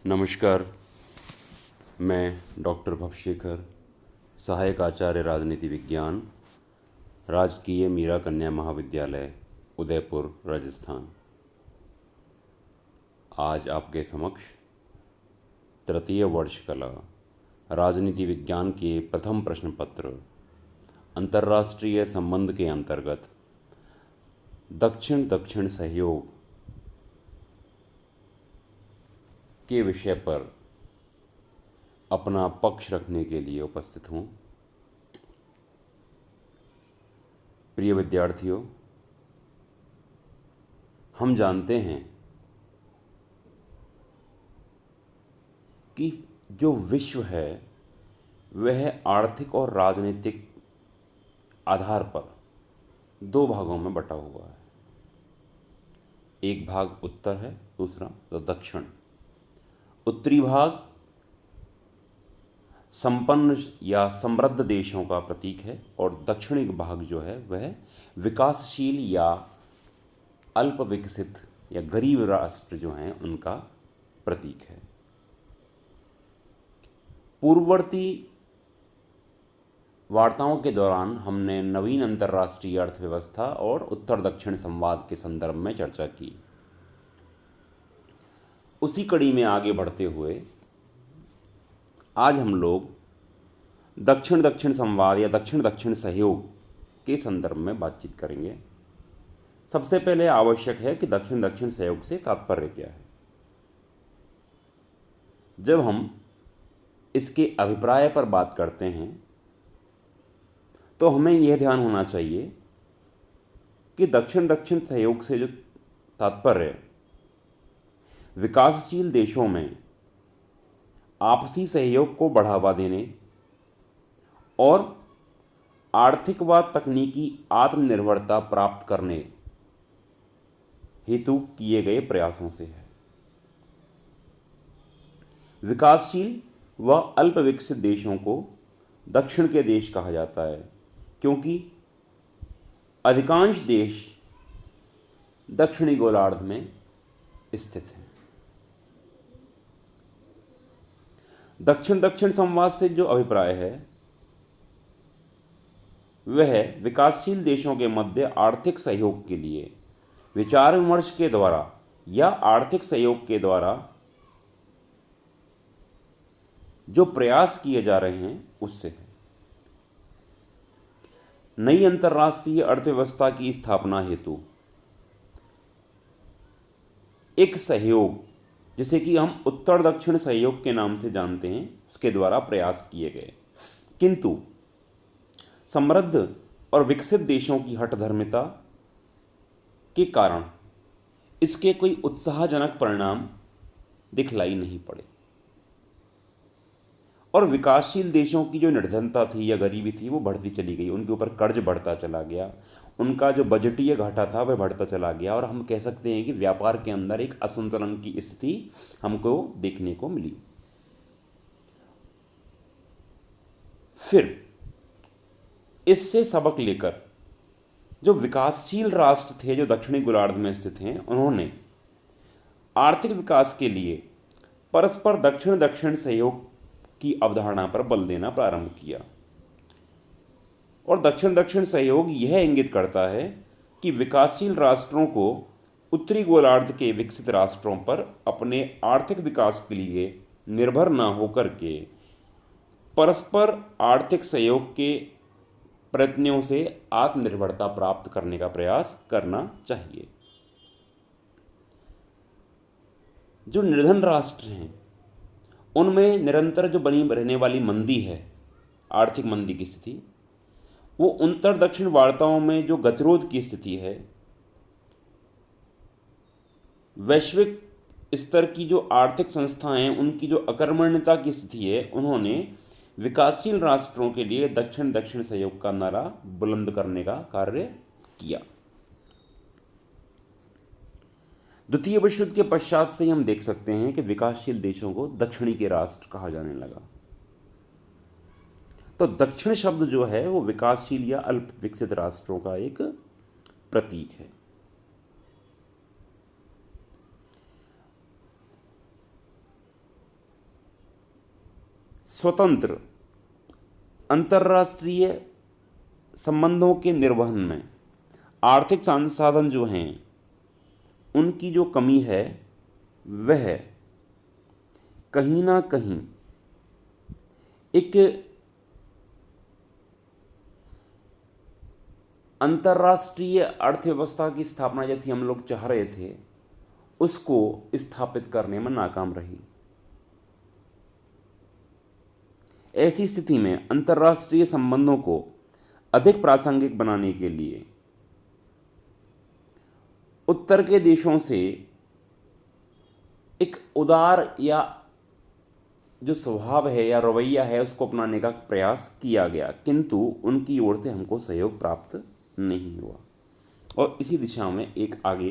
नमस्कार। मैं डॉक्टर भवशेखर, सहायक आचार्य राजनीति विज्ञान, राजकीय मीरा कन्या महाविद्यालय, उदयपुर, राजस्थान। आज आपके समक्ष तृतीय वर्ष कला राजनीति विज्ञान के प्रथम प्रश्न पत्र अंतर्राष्ट्रीय संबंध के अंतर्गत दक्षिण दक्षिण सहयोग के विषय पर अपना पक्ष रखने के लिए उपस्थित हूँ। प्रिय विद्यार्थियों, हम जानते हैं कि जो विश्व है वह आर्थिक और राजनीतिक आधार पर दो भागों में बटा हुआ है। एक भाग उत्तर है, दूसरा दक्षिण। उत्तरी भाग संपन्न या समृद्ध देशों का प्रतीक है और दक्षिणी भाग जो है वह विकासशील या अल्प विकसित या गरीब राष्ट्र जो हैं उनका प्रतीक है। पूर्ववर्ती वार्ताओं के दौरान हमने नवीन अंतर्राष्ट्रीय अर्थव्यवस्था और उत्तर दक्षिण संवाद के संदर्भ में चर्चा की। उसी कड़ी में आगे बढ़ते हुए आज हम लोग दक्षिण दक्षिण संवाद या दक्षिण दक्षिण सहयोग के संदर्भ में बातचीत करेंगे। सबसे पहले आवश्यक है कि दक्षिण दक्षिण सहयोग से तात्पर्य क्या है। जब हम इसके अभिप्राय पर बात करते हैं तो हमें यह ध्यान होना चाहिए कि दक्षिण दक्षिण सहयोग से जो तात्पर्य विकासशील देशों में आपसी सहयोग को बढ़ावा देने और आर्थिक व तकनीकी आत्मनिर्भरता प्राप्त करने हेतु किए गए प्रयासों से है। विकासशील व अल्प विकसित देशों को दक्षिण के देश कहा जाता है क्योंकि अधिकांश देश दक्षिणी गोलार्ध में स्थित हैं। दक्षिण दक्षिण संवाद से जो अभिप्राय है वह विकासशील देशों के मध्य आर्थिक सहयोग के लिए विचार विमर्श के द्वारा या आर्थिक सहयोग के द्वारा जो प्रयास किए जा रहे हैं उससे है। नई अंतर्राष्ट्रीय अर्थव्यवस्था की स्थापना हेतु एक सहयोग जिसे कि हम उत्तर दक्षिण सहयोग के नाम से जानते हैं उसके द्वारा प्रयास किए गए, किंतु समृद्ध और विकसित देशों की हठधर्मिता के कारण इसके कोई उत्साहजनक परिणाम दिखलाई नहीं पड़े और विकासशील देशों की जो निर्धनता थी या गरीबी थी वो बढ़ती चली गई। उनके ऊपर कर्ज बढ़ता चला गया, उनका जो बजटीय घाटा था वह बढ़ता चला गया और हम कह सकते हैं कि व्यापार के अंदर एक असंतुलन की स्थिति हमको देखने को मिली। फिर इससे सबक लेकर जो विकासशील राष्ट्र थे जो दक्षिणी गोलार्ध में स्थित हैं उन्होंने आर्थिक विकास के लिए परस्पर दक्षिण दक्षिण सहयोग की अवधारणा पर बल देना प्रारंभ किया। और दक्षिण दक्षिण सहयोग यह इंगित करता है कि विकासशील राष्ट्रों को उत्तरी गोलार्ध के विकसित राष्ट्रों पर अपने आर्थिक विकास के लिए निर्भर न होकर के परस्पर आर्थिक सहयोग के प्रयत्नों से आत्मनिर्भरता प्राप्त करने का प्रयास करना चाहिए। जो निर्धन राष्ट्र हैं उनमें निरंतर जो बनी रहने वाली मंदी है, आर्थिक मंदी की स्थिति, वो उत्तर दक्षिण वार्ताओं में जो गतिरोध की स्थिति है, वैश्विक स्तर की जो आर्थिक संस्थाएं उनकी जो अकर्मण्यता की स्थिति है, उन्होंने विकासशील राष्ट्रों के लिए दक्षिण दक्षिण सहयोग का नारा बुलंद करने का कार्य किया। द्वितीय विश्व युद्ध के पश्चात से हम देख सकते हैं कि विकासशील देशों को दक्षिणी के राष्ट्र कहा जाने लगा। तो दक्षिण शब्द जो है वो विकासशील या अल्प विकसित राष्ट्रों का एक प्रतीक है। स्वतंत्र अंतर्राष्ट्रीय संबंधों के निर्वहन में आर्थिक संसाधन जो हैं उनकी जो कमी है वह कहीं ना कहीं एक अंतर्राष्ट्रीय अर्थव्यवस्था की स्थापना जैसी हम लोग चाह रहे थे उसको स्थापित करने में नाकाम रही। ऐसी स्थिति में अंतर्राष्ट्रीय संबंधों को अधिक प्रासंगिक बनाने के लिए उत्तर के देशों से एक उदार या जो स्वभाव है या रवैया है उसको अपनाने का प्रयास किया गया, किंतु उनकी ओर से हमको सहयोग प्राप्त नहीं हुआ और इसी दिशा में एक आगे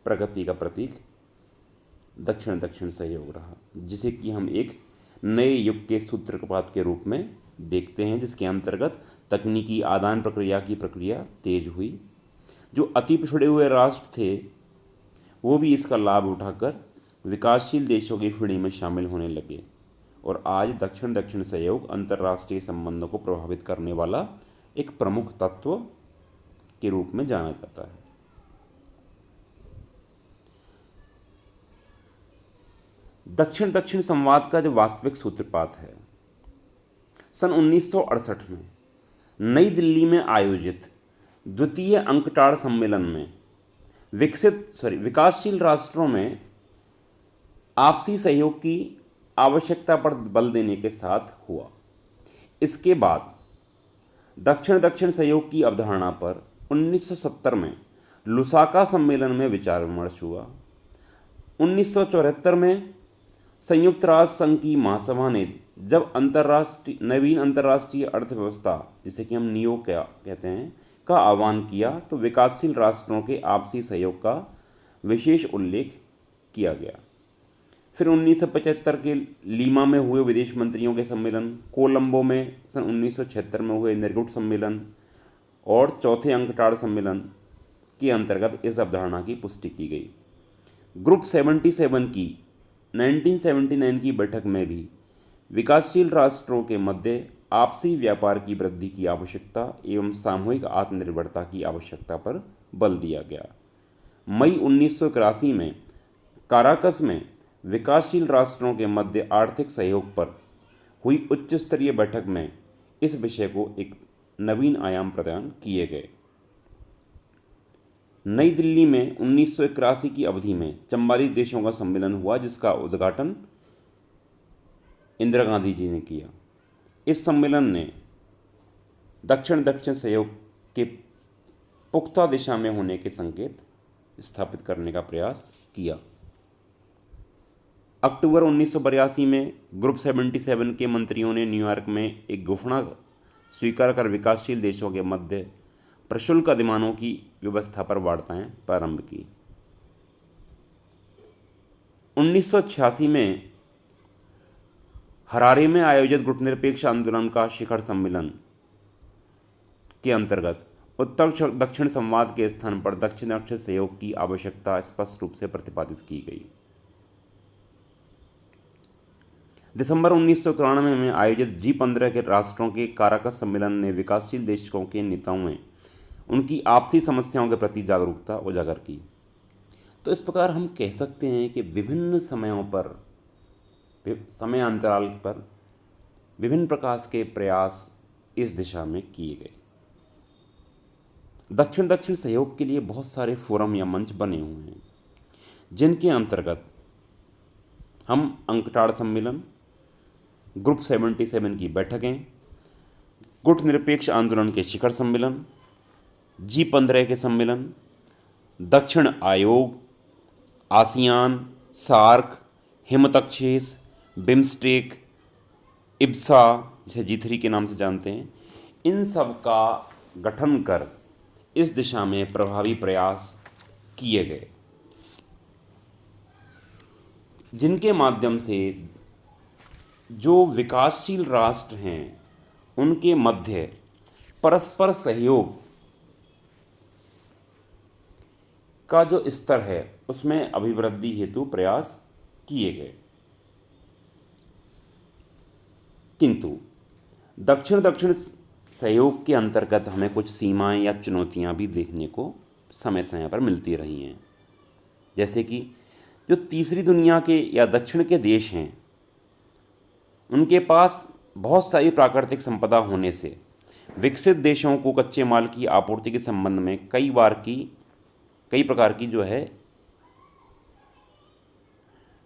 प्रगति का प्रतीक दक्षिण दक्षिण सहयोग रहा, जिसे कि हम एक नए युग के सूत्रपात के रूप में देखते हैं, जिसके अंतर्गत तकनीकी आदान प्रक्रिया की प्रक्रिया तेज हुई। जो अति पिछड़े हुए राष्ट्र थे वो भी इसका लाभ उठाकर विकासशील देशों की श्रेणी में शामिल होने लगे और आज दक्षिण दक्षिण सहयोग अंतर्राष्ट्रीय संबंधों को प्रभावित करने वाला एक प्रमुख तत्व के रूप में जाना जाता है। दक्षिण दक्षिण संवाद का जो वास्तविक सूत्रपात है सन 1968 में नई दिल्ली में आयोजित द्वितीय अंकटाड सम्मेलन में विकासशील राष्ट्रों में आपसी सहयोग की आवश्यकता पर बल देने के साथ हुआ। इसके बाद दक्षिण दक्षिण सहयोग की अवधारणा पर 1970 में लुसाका सम्मेलन में विचार विमर्श हुआ। 1974 में संयुक्त राष्ट्र संघ की महासभा ने जब नवीन अंतर्राष्ट्रीय अर्थव्यवस्था, जिसे कि हम नियो क्या कहते हैं, का आह्वान किया तो विकासशील राष्ट्रों के आपसी सहयोग का विशेष उल्लेख किया गया। फिर 1975 के लीमा में हुए विदेश मंत्रियों के सम्मेलन, कोलंबो में सन 1976 में हुए निर्गुट सम्मेलन और चौथे अंकटाड सम्मेलन के अंतर्गत इस अवधारणा की पुष्टि की गई। ग्रुप 77 की 1979 की बैठक में भी विकासशील राष्ट्रों के मध्य आपसी व्यापार की वृद्धि की आवश्यकता एवं सामूहिक आत्मनिर्भरता की आवश्यकता पर बल दिया गया। मई 1981 में काराकस में विकासशील राष्ट्रों के मध्य आर्थिक सहयोग पर हुई उच्च स्तरीय बैठक में इस विषय को एक नवीन आयाम प्रदान किए गए। नई दिल्ली में 1981 की अवधि में 44 देशों का सम्मेलन हुआ, जिसका उद्घाटन इंदिरा गांधी जी ने किया। इस सम्मेलन ने दक्षिण दक्षिण सहयोग के पुख्ता दिशा में होने के संकेत स्थापित करने का प्रयास किया। अक्टूबर 1982 में ग्रुप 77 के मंत्रियों ने न्यूयॉर्क में एक घोषणा स्वीकार कर विकासशील देशों के मध्य प्रशुल्क अधिमानों की व्यवस्था पर वार्ताएं प्रारंभ की। 1986 में हरारे में आयोजित गुटनिरपेक्ष आंदोलन का शिखर सम्मेलन के अंतर्गत उत्तर दक्षिण संवाद के स्थान पर दक्षिण दक्षिण सहयोग की आवश्यकता स्पष्ट रूप से प्रतिपादित की गई। दिसंबर 1991 में आयोजित G15 के राष्ट्रों के काराकस सम्मेलन ने विकासशील देशों के नेताओं में उनकी आपसी समस्याओं के प्रति जागरूकता उजागर की। तो इस प्रकार हम कह सकते हैं कि विभिन्न समयों पर, समय अंतराल पर विभिन्न प्रकार के प्रयास इस दिशा में किए गए। दक्षिण दक्षिण सहयोग के लिए बहुत सारे फोरम या मंच बने हुए हैं, जिनके अंतर्गत हम अंकटाड सम्मेलन, ग्रुप 77 की बैठकें, गुट निरपेक्ष आंदोलन के शिखर सम्मेलन, G15 के सम्मेलन, दक्षिण आयोग, आसियान, सार्क, हिमतक्षेस, बिम्स्टेक, इब्सा जिसे G3 के नाम से जानते हैं, इन सब का गठन कर इस दिशा में प्रभावी प्रयास किए गए, जिनके माध्यम से जो विकासशील राष्ट्र हैं उनके मध्य परस्पर सहयोग का जो स्तर है उसमें अभिवृद्धि हेतु प्रयास किए गए। किंतु दक्षिण दक्षिण सहयोग के अंतर्गत हमें कुछ सीमाएं या चुनौतियां भी देखने को समय समय पर मिलती रही हैं। जैसे कि जो तीसरी दुनिया के या दक्षिण के देश हैं, उनके पास बहुत सारी प्राकृतिक संपदा होने से विकसित देशों को कच्चे माल की आपूर्ति के संबंध में कई प्रकार की जो है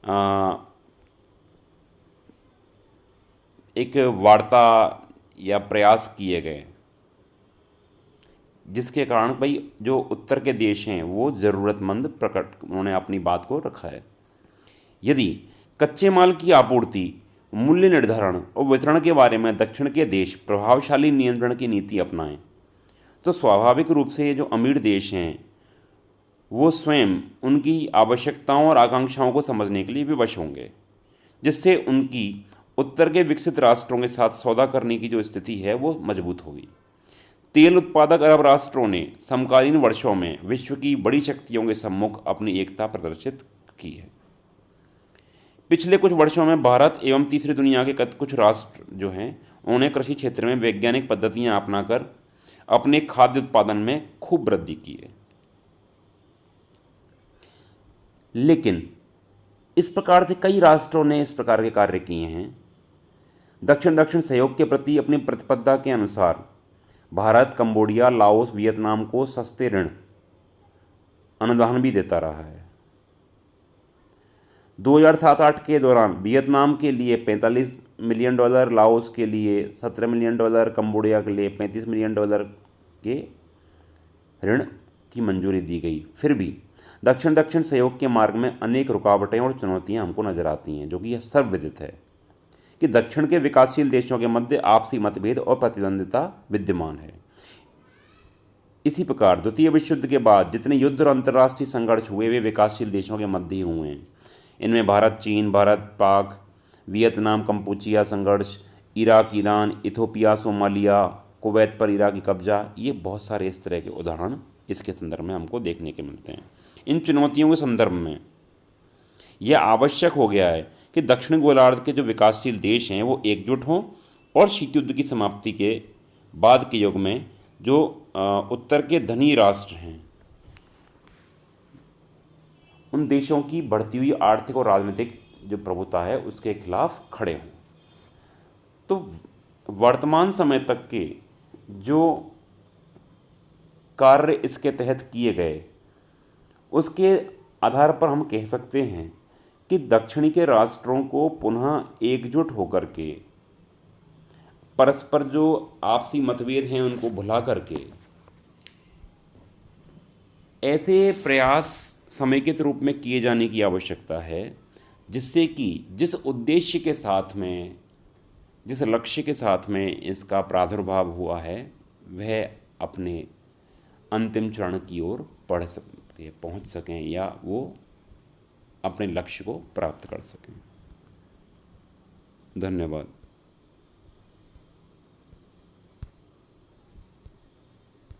आ, एक वार्ता या प्रयास किए गए, जिसके कारण भाई जो उत्तर के देश हैं वो ज़रूरतमंद प्रकट उन्होंने अपनी बात को रखा है। यदि कच्चे माल की आपूर्ति, मूल्य निर्धारण और वितरण के बारे में दक्षिण के देश प्रभावशाली नियंत्रण की नीति अपनाएं, तो स्वाभाविक रूप से ये जो अमीर देश हैं वो स्वयं उनकी आवश्यकताओं और आकांक्षाओं को समझने के लिए विवश होंगे, जिससे उनकी उत्तर के विकसित राष्ट्रों के साथ सौदा करने की जो स्थिति है वो मजबूत होगी। तेल उत्पादक अरब राष्ट्रों ने समकालीन वर्षों में विश्व की बड़ी शक्तियों के सम्मुख अपनी एकता प्रदर्शित की है। पिछले कुछ वर्षों में भारत एवं तीसरी दुनिया के कुछ राष्ट्र जो हैं उन्होंने कृषि क्षेत्र में वैज्ञानिक पद्धतियां अपनाकर अपने खाद्य उत्पादन में खूब वृद्धि की है। लेकिन इस प्रकार से कई राष्ट्रों ने इस प्रकार के कार्य किए हैं। दक्षिण दक्षिण सहयोग के प्रति अपनी प्रतिबद्धता के अनुसार भारत कंबोडिया, लाओस, वियतनाम को सस्ते ऋण अनुदान भी देता रहा है। 2007-8 के दौरान वियतनाम के लिए $45 मिलियन, लाओस के लिए $17 मिलियन, कंबोडिया के लिए $35 मिलियन के ऋण की मंजूरी दी गई। फिर भी दक्षिण दक्षिण सहयोग के मार्ग में अनेक रुकावटें और चुनौतियां हमको नजर आती हैं, जो कि यह सर्वविदित है कि दक्षिण के विकासशील देशों के मध्य आपसी मतभेद और प्रतिद्वंदिता विद्यमान है। इसी प्रकार द्वितीय विश्व युद्ध के बाद जितने युद्ध और अंतर्राष्ट्रीय संघर्ष हुए वे विकासशील देशों के मध्य ही हुए हैं। इनमें भारत चीन, भारत पाक, वियतनाम कंपूचिया संघर्ष, Iraq Iran, Ethiopia Somalia, Kuwait पर इराकी कब्जा, ये बहुत सारे इस तरह के उदाहरण इसके संदर्भ में हमको देखने के मिलते हैं। इन चुनौतियों के संदर्भ में यह आवश्यक हो गया है कि दक्षिण गोलार्ध के जो विकासशील देश हैं वो एकजुट हों और शीत युद्ध की समाप्ति के बाद के युग में जो उत्तर के धनी राष्ट्र हैं उन देशों की बढ़ती हुई आर्थिक और राजनीतिक जो प्रभुता है उसके खिलाफ खड़े हों। तो वर्तमान समय तक के जो कार्य इसके तहत किए गए उसके आधार पर हम कह सकते हैं कि दक्षिणी के राष्ट्रों को पुनः एकजुट होकर के परस्पर जो आपसी मतभेद हैं उनको भुला करके ऐसे प्रयास समेकित रूप में किए जाने की आवश्यकता है, जिससे कि जिस उद्देश्य के साथ में, जिस लक्ष्य के साथ में इसका प्रादुर्भाव हुआ है वह अपने अंतिम चरण की ओर पहुंच सकें या वो अपने लक्ष्य को प्राप्त कर सकें। धन्यवाद।